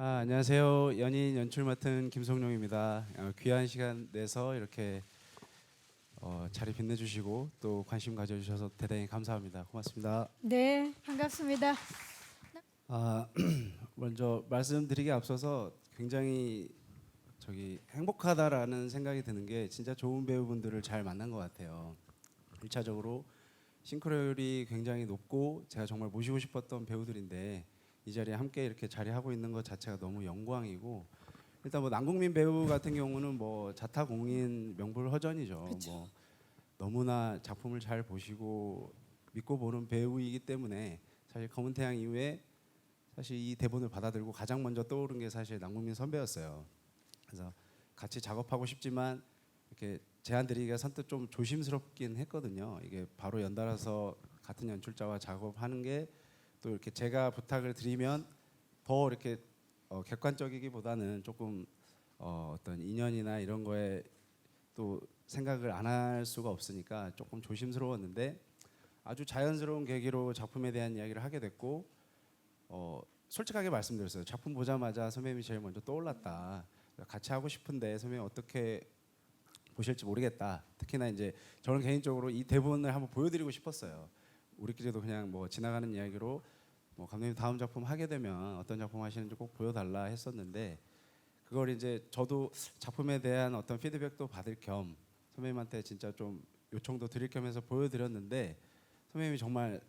안녕하세요. 연인 연출 맡은 김성룡입니다. 귀한 시간 내서 이렇게 자리 빛내주시고 또 관심 가져주셔서 대단히 감사합니다. 고맙습니다. 네, 반갑습니다. 아, 먼저 말씀드리기 앞서서 굉장히 행복하다라는 생각이 드는 게 진짜 좋은 배우분들을 잘 만난 것 같아요. 1차적으로 싱크로율이 굉장히 높고 제가 정말 모시고 싶었던 배우들인데 이 자리에 함께 이렇게 자리하고 있는 것 자체가 너무 영광이고, 일단 뭐 남궁민 배우 같은 경우는 뭐 자타공인 명불허전이죠. 그쵸. 뭐 너무나 작품을 잘 보시고 믿고 보는 배우이기 때문에 사실 검은 태양 이후에 사실 이 대본을 받아들고 가장 먼저 떠오른 게 사실 남궁민 선배였어요. 그래서 같이 작업하고 싶지만 이렇게 제안 드리기가 선뜻 좀 조심스럽긴 했거든요. 이게 바로 연달아서 같은 연출자와 작업하는 게 또 이렇게 제가 부탁을 드리면 더 이렇게 객관적이기보다는 조금 어떤 인연이나 이런 거에 또 생각을 안 할 수가 없으니까 조금 조심스러웠는데 아주 자연스러운 계기로 작품에 대한 이야기를 하게 됐고, 솔직하게 말씀드렸어요. 작품 보자마자 선배님이 제일 먼저 떠올랐다. 같이 하고 싶은데 선배님 어떻게 보실지 모르겠다. 특히나 이제 저는 개인적으로 이 대본을 한번 보여드리고 싶었어요. 우리끼리도 그냥 뭐 지나가는 이야기로 뭐 감독님 다음 작품 하게 되면 어떤 작품 하시는지 꼭 보여달라 했었는데, 그걸 이제 저도 작품에 대한 어떤 피드백도 받을 겸 선배님한테 진짜 좀 요청도 드릴 겸 해서 보여드렸는데, 선배님이 정말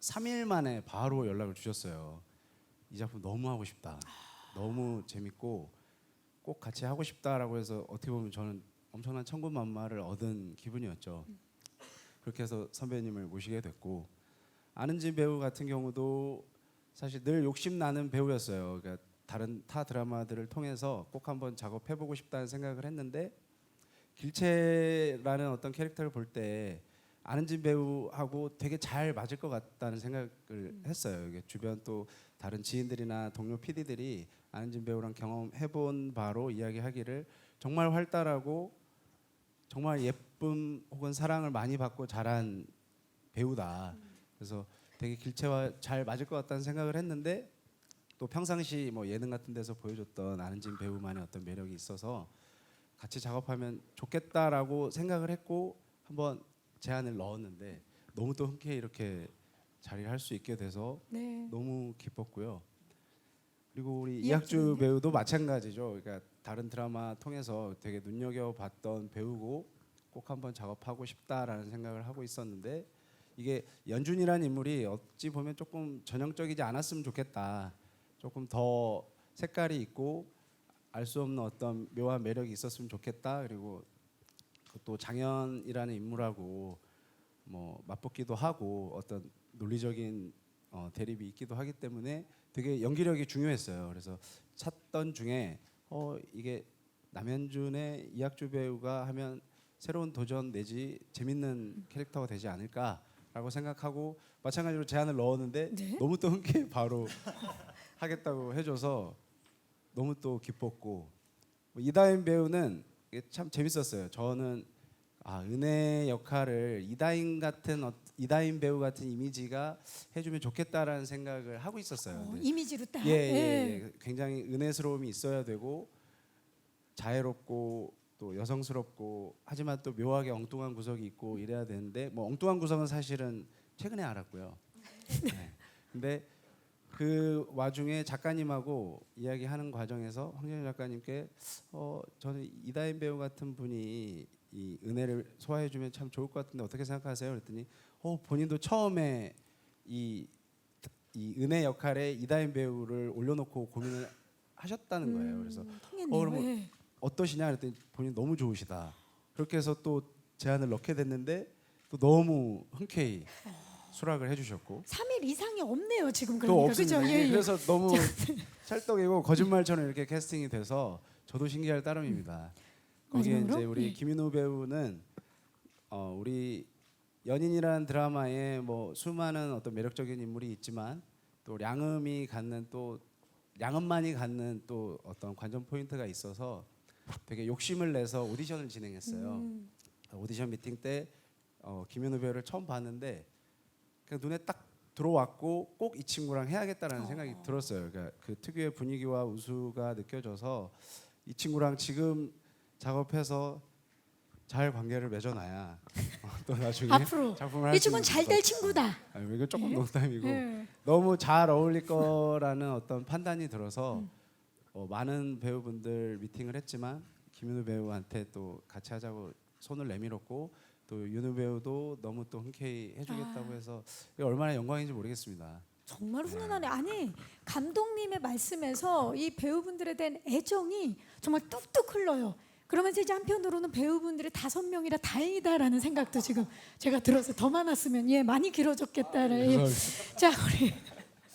3일 만에 바로 연락을 주셨어요. 이 작품 너무 하고 싶다. 너무 재밌고 꼭 같이 하고 싶다라고 해서 어떻게 보면 저는 엄청난 천군만마를 얻은 기분이었죠. 그렇게 해서 선배님을 모시게 됐고, 아는진 배우 같은 경우도 사실 늘 욕심 나는 배우였어요. 그러니까 다른 타 드라마들을 통해서 꼭 한번 작업해보고 싶다는 생각을 했는데, 길채라는 어떤 캐릭터를 볼 때 아는진 배우하고 되게 잘 맞을 것 같다는 생각을 했어요. 이게 주변 또 다른 지인들이나 동료 PD들이 아는진 배우랑 경험해본 바로 이야기하기를 정말 활달하고 정말 예쁨 혹은 사랑을 많이 받고 자란 배우다. 그래서 되게 길채와 잘 맞을 것 같다는 생각을 했는데, 또 평상시 뭐 예능 같은 데서 보여줬던 아는진 배우만의 어떤 매력이 있어서 같이 작업하면 좋겠다라고 생각을 했고 한번 제안을 넣었는데, 너무 또 흔쾌히 이렇게 자리를 할 수 있게 돼서 네, 너무 기뻤고요. 그리고 우리 이학주 이학주 배우님? 배우도 마찬가지죠. 그러니까 다른 드라마 통해서 되게 눈여겨봤던 배우고 꼭 한번 작업하고 싶다라는 생각을 하고 있었는데, 이게 연준이라는 인물이 어찌 보면 조금 전형적이지 않았으면 좋겠다. 조금 더 색깔이 있고 알 수 없는 어떤 묘한 매력이 있었으면 좋겠다. 그리고 또 장현이라는 인물하고 뭐 맞붙기도 하고 어떤 논리적인 대립이 있기도 하기 때문에 되게 연기력이 중요했어요. 그래서 찾던 중에 이게 남현준의 이학주 배우가 하면 새로운 도전 내지 재밌는 캐릭터가 되지 않을까라고 생각하고 마찬가지로 제안을 넣었는데 네. 너무 또 흔쾌히 바로 하겠다고 해줘서 너무 또 기뻤고, 뭐 이다인 배우는 이게 참 재밌었어요. 저는 은혜 역할을 이다인 배우 같은 이미지가 해주면 좋겠다라는 생각을 하고 있었어요. 근데 이미지로 딱. 예, 예, 예. 예. 굉장히 은혜스러움이 있어야 되고 자애롭고 또 여성스럽고 하지만 또 묘하게 엉뚱한 구석이 있고 이래야 되는데, 뭐 엉뚱한 구석은 사실은 최근에 알았고요. 네. 근데 그 와중에 작가님하고 이야기하는 과정에서 황정희 작가님께 저는 이다인 배우 같은 분이 이 은혜를 소화해주면 참 좋을 것 같은데 어떻게 생각하세요? 그랬더니 본인도 처음에 이, 이 은혜 역할에 이다인 배우를 올려놓고 고민을 하셨다는 거예요. 그래서 통했네요. 그러면 예. 어떠시냐 그랬더니 본인 너무 좋으시다. 그렇게 해서 또 제안을 넣게 됐는데 또 너무 흔쾌히 수락을 해주셨고 3일 이상이 없네요, 지금 또 그러니까. 없습니다. 그죠? 이게 예, 예. 그래서 너무 찰떡이고 거짓말처럼 이렇게 캐스팅이 돼서 저도 신기할 따름입니다. 거기에 마지막으로? 이제 우리 예. 김인호 배우는 우리 연인이라는 드라마에 뭐 수많은 어떤 매력적인 인물이 있지만 또 량음만이 갖는 또 어떤 관전 포인트가 있어서 되게 욕심을 내서 오디션을 진행했어요. 오디션 미팅 때 김인호 배우를 처음 봤는데 그냥 눈에 딱 들어왔고 꼭 이 친구랑 해야겠다라는 생각이 들었어요. 그러니까 그 특유의 분위기와 우수가 느껴져서 이 친구랑 지금 작업해서 잘 관계를 맺어놔야 또 나중에 앞으로 작품을 이 할 수 친구는 있는 잘 것 될 같아요. 친구다. 아니, 이거 조금 네. 농담이고 네. 너무 잘 어울릴 거라는 어떤 판단이 들어서 많은 배우분들 미팅을 했지만 김윤우 배우한테 또 같이 하자고 손을 내밀었고 또 윤우 배우도 너무 또 흔쾌히 해주겠다고 해서 이게 얼마나 영광인지 모르겠습니다. 정말 훈훈하네. 아니 감독님의 말씀에서 이 배우분들에 대한 애정이 정말 뚝뚝 흘러요. 그러면서 이제 한편으로는 배우분들이 5명이라 다행이다라는 생각도 지금 제가 들어서 더 많았으면 많이 길어졌겠다를. 자 우리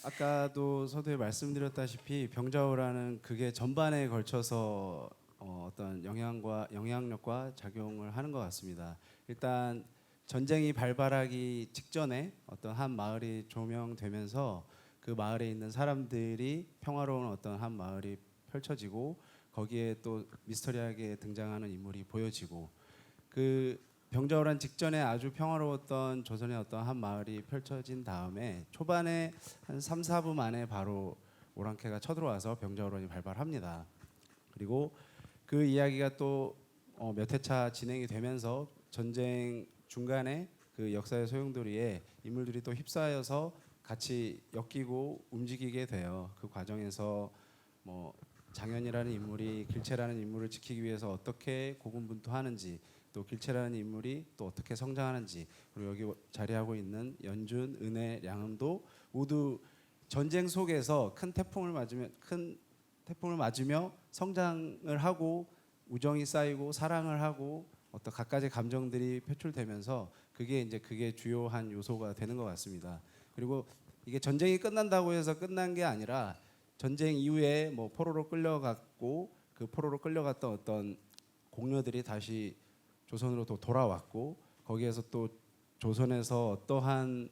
아까도 서두에 말씀드렸다시피 병자호라는 그게 전반에 걸쳐서 어떤 영향력과 작용을 하는 것 같습니다. 일단 전쟁이 발발하기 직전에 어떤 한 마을이 조명되면서 그 마을에 있는 사람들이 평화로운 어떤 한 마을이 펼쳐지고 거기에 또 미스터리하게 등장하는 인물이 보여지고 그 병자호란 직전에 아주 평화로웠던 조선의 어떤 한 마을이 펼쳐진 다음에 초반에 한 3, 4부 만에 바로 오랑캐가 쳐들어와서 병자호란이 발발합니다. 그리고 그 이야기가 또 몇 회차 진행이 되면서 전쟁 중간에 그 역사의 소용돌이에 인물들이 또 휩싸여서 같이 엮이고 움직이게 돼요. 그 과정에서 뭐 장현이라는 인물이 길채라는 인물을 지키기 위해서 어떻게 고군분투하는지 또 길채라는 인물이 또 어떻게 성장하는지 그리고 여기 자리하고 있는 연준, 은혜, 량음도 모두 전쟁 속에서 큰 태풍을 맞으며 성장을 하고 우정이 쌓이고 사랑을 하고 어떤 갖가지 감정들이 표출되면서 그게 주요한 요소가 되는 것 같습니다. 그리고 이게 전쟁이 끝난다고 해서 끝난 게 아니라 전쟁 이후에 뭐 포로로 끌려갔고 그 포로로 끌려갔던 어떤 공녀들이 다시 조선으로 또 돌아왔고 거기에서 또 조선에서 어떠한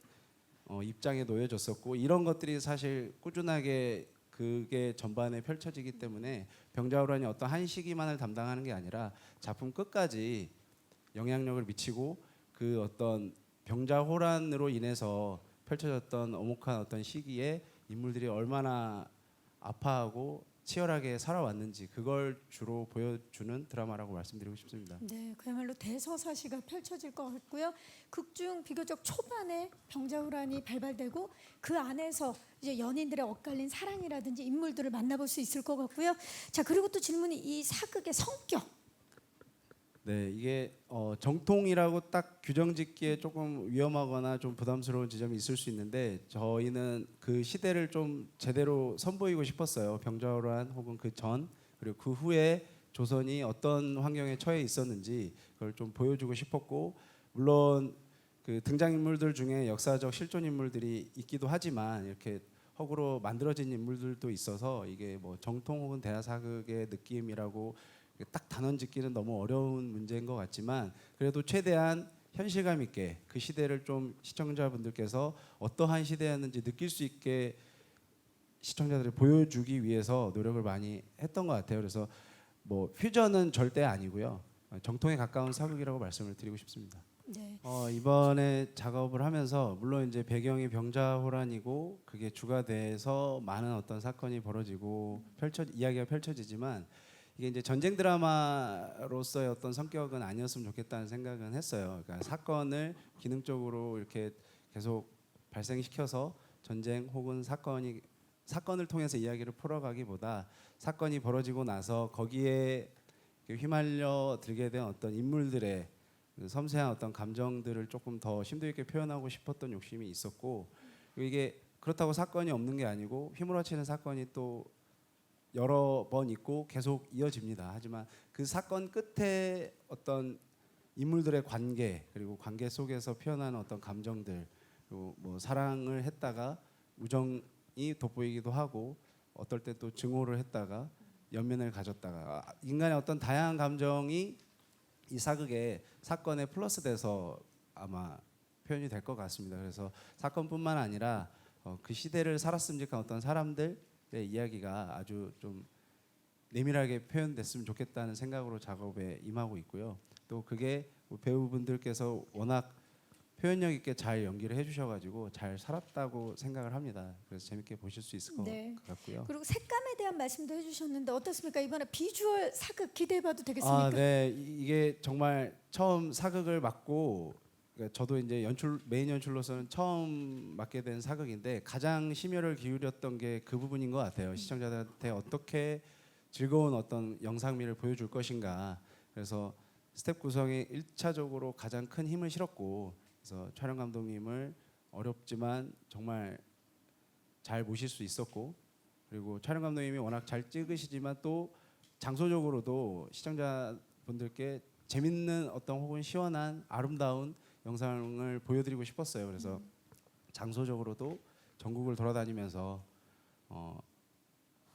입장에 놓여졌었고 이런 것들이 사실 꾸준하게 그게 전반에 펼쳐지기 때문에 병자호란이 어떤 한 시기만을 담당하는 게 아니라 작품 끝까지 영향력을 미치고 그 어떤 병자호란으로 인해서 펼쳐졌던 엄혹한 어떤 시기에 인물들이 얼마나 아파하고 치열하게 살아왔는지 그걸 주로 보여주는 드라마라고 말씀드리고 싶습니다. 네, 그야말로 대서사시가 펼쳐질 것 같고요. 극중 비교적 초반에 병자호란이 발발되고 그 안에서 이제 연인들의 엇갈린 사랑이라든지 인물들을 만나볼 수 있을 것 같고요. 자 그리고 또 질문이 이 사극의 성격. 네, 이게 정통이라고 딱 규정짓기에 조금 위험하거나 좀 부담스러운 지점이 있을 수 있는데 저희는 그 시대를 좀 제대로 선보이고 싶었어요. 병자호란 혹은 그 전 그리고 그 후에 조선이 어떤 환경에 처해 있었는지 그걸 좀 보여주고 싶었고 물론 그 등장인물들 중에 역사적 실존 인물들이 있기도 하지만 이렇게 허구로 만들어진 인물들도 있어서 이게 뭐 정통 혹은 대하사극의 느낌이라고 딱 단언 짓기는 너무 어려운 문제인 것 같지만 그래도 최대한 현실감 있게 그 시대를 좀 시청자분들께서 어떠한 시대였는지 느낄 수 있게 시청자들이 보여주기 위해서 노력을 많이 했던 것 같아요. 그래서 뭐 퓨전은 절대 아니고요. 정통에 가까운 사극이라고 말씀을 드리고 싶습니다. 네. 이번에 작업을 하면서 물론 이제 배경이 병자호란이고 그게 주가 돼서 많은 어떤 사건이 벌어지고 이야기가 펼쳐지지만 이게 이제 전쟁 드라마로서의 어떤 성격은 아니었으면 좋겠다는 생각은 했어요. 그러니까 사건을 기능적으로 이렇게 계속 발생시켜서 전쟁 혹은 사건을 통해서 이야기를 풀어가기보다 사건이 벌어지고 나서 거기에 휘말려 들게 된 어떤 인물들의 그 섬세한 어떤 감정들을 조금 더 심도 있게 표현하고 싶었던 욕심이 있었고 이게 그렇다고 사건이 없는 게 아니고 휘몰아치는 사건이 또 여러 번 있고 계속 이어집니다. 하지만 그 사건 끝에 어떤 인물들의 관계 그리고 관계 속에서 표현하는 어떤 감정들 그리고 뭐 사랑을 했다가 우정이 돋보이기도 하고 어떨 때 또 증오를 했다가 연민을 가졌다가 인간의 어떤 다양한 감정이 이 사극의 사건에 플러스돼서 아마 표현이 될 것 같습니다. 그래서 사건뿐만 아니라 그 시대를 살았음직한 어떤 사람들의 이야기가 아주 좀 내밀하게 표현됐으면 좋겠다는 생각으로 작업에 임하고 있고요. 또 그게 배우분들께서 워낙 표현력 있게 잘 연기를 해주셔가지고 잘 살았다고 생각을 합니다. 그래서 재밌게 보실 수 있을 것 네. 같고요. 그리고 색감에 대한 말씀도 해주셨는데 어떻습니까? 이번에 비주얼 사극 기대해봐도 되겠습니까? 네, 이게 정말 처음 사극을 맡고 그러니까 저도 이제 메인 연출로서는 처음 맡게 된 사극인데 가장 심혈을 기울였던 게 그 부분인 것 같아요. 시청자들한테 어떻게 즐거운 어떤 영상미를 보여줄 것인가. 그래서 스텝 구성에 1차적으로 가장 큰 힘을 실었고, 그래서 촬영 감독님을 어렵지만 정말 잘 모실 수 있었고, 그리고 촬영 감독님이 워낙 잘 찍으시지만 또 장소적으로도 시청자분들께 재밌는 어떤 혹은 시원한 아름다운 영상을 보여드리고 싶었어요. 그래서 장소적으로도 전국을 돌아다니면서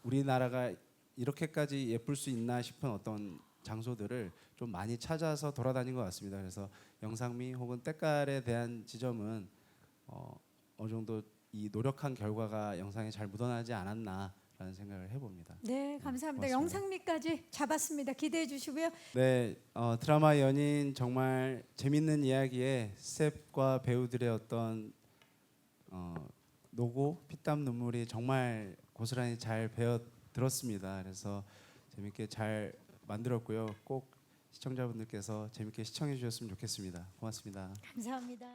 우리나라가 이렇게까지 예쁠 수 있나 싶은 어떤 장소들을 좀 많이 찾아서 돌아다닌 것 같습니다. 그래서 영상미 혹은 때깔에 대한 지점은 어느 정도 이 노력한 결과가 영상에 잘 묻어나지 않았나라는 생각을 해봅니다. 네, 감사합니다. 고맙습니다. 영상미까지 잡았습니다. 기대해 주시고요. 네, 드라마 연인 정말 재밌는 이야기에 스텝과 배우들의 어떤 노고, 피땀 눈물이 정말 고스란히 잘 배어 들었습니다. 그래서 재밌게 잘 만들었고요. 꼭 시청자분들께서 재밌게 시청해 주셨으면 좋겠습니다. 고맙습니다. 감사합니다.